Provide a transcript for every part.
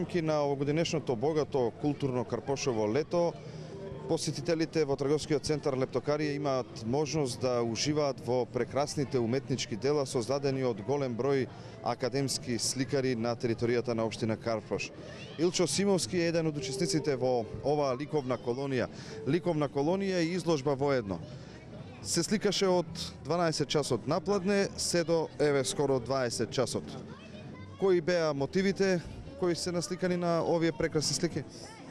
рамки на овогодинешното богато културно Карпошово лето, посетителите во трговскиот центар Лептокарија имаат можност да уживаат во прекрасните уметнички дела создадени од голем број академски сликари на територијата на општина Карпош. Илчо Симовски е еден од учесниците во оваа ликовна колонија. Ликовна колонија и изложба воедно. Се сликаше од 12 часот напладне се до скоро 20 часот. Кои беа мотивите кои се насликани на овие прекрасни слики?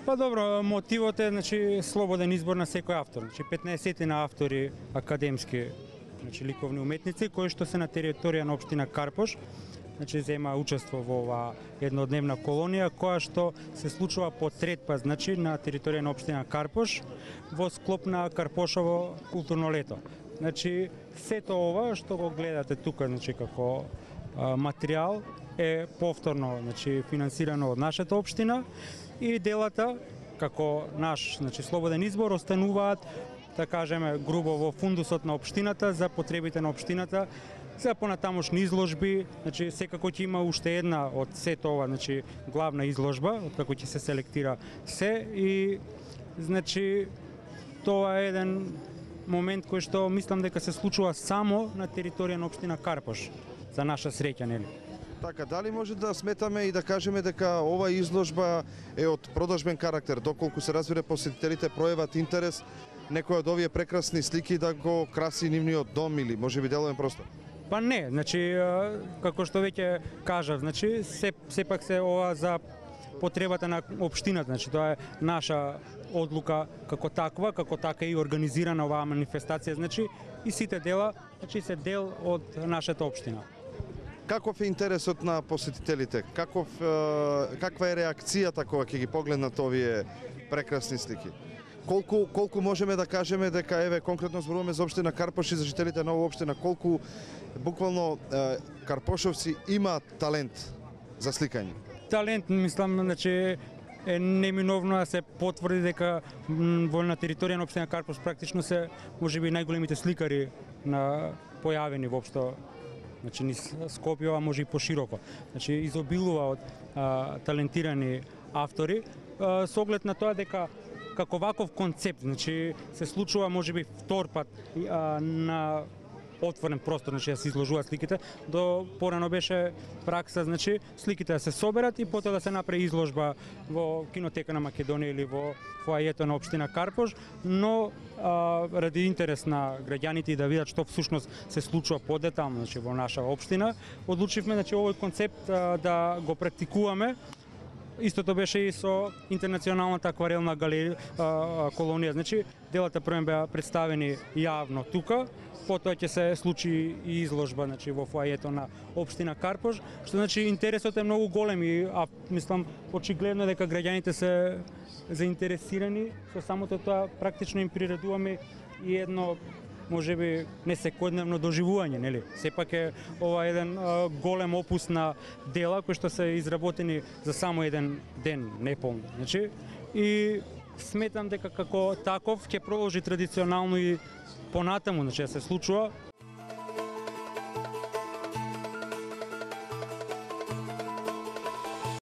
Па добро, мотивот е слободен избор на секој автор. 15 на автори академски ликовни уметници кои што се на територија на општина Карпош, зема учество во оваа еднодневна колонија која што се случува по трет пат на територија на општина Карпош во склоп на Карпошово културно лето. Сето ова што го гледате тука како материјал е повторно финансирано од нашата општина и делата како наш слободен избор остануваат, да кажеме, грубо во фундусот на општината за потребите на општината за понатамошни изложби. Секако ќе има уште една од сето ова, главна изложба, од како ќе се селектира се и тоа е еден момент кој што мислам дека се случува само на територија на општина Карпош, за наша среќа, нели? Така, дали може да сметаме и да кажеме дека ова изложба е од продажбен карактер, доколку се разбира посетителите пројават интерес некој од овие прекрасни слики да го краси нивниот дом или можеби деловен простор? Па не, како што веќе кажав, сепак се ова за потребата на општината, тоа е наша одлука како таква, како така и организирана оваа манифестација, и сите дела се дел од нашата општина. Каков е интересот на посетителите? Каква е реакцијата кога ќе ги погледнат овие прекрасни слики? Колку можеме да кажеме дека конкретно зборуваме за општина Карпош и за жителите на оваа општина, колку буквално карпошовци имаат талент за сликање? Талент, мислам, е неминовно да се потврди дека на територија на општина Карпош практично се можеби најголемите сликари појавени воопшто низ Скопје, а може и пошироко. Изобилува од талентирани автори со оглед на тоа дека како ваков концепт, се случува можеби втор пат на отворен простор, да се изложуваат сликите. До порано беше пракса, сликите да се соберат и потоа да се направи изложба во Кинотека на Македонија или во фоајето на општина Карпош, но ради интерес на граѓаните и да видат што всушност се случува подетално во наша општина, одлучивме овој концепт да го практикуваме. Истото беше и со интернационалната акварелна колонија. Делата првен беа представени јавно тука, потоа ќе се случи и изложба во фоајето на општина Карпош, што интересот е многу голем и мислам очигледно дека граѓаните се заинтересирани со самото тоа, практично им приредуваме и едно можеби не секојдневно доживување, нели? Сепак е ова еден голем опус на дела кои што се изработени за само еден ден, неполно. И сметам дека како таков ќе продолжи традиционално и понатаму, да се случува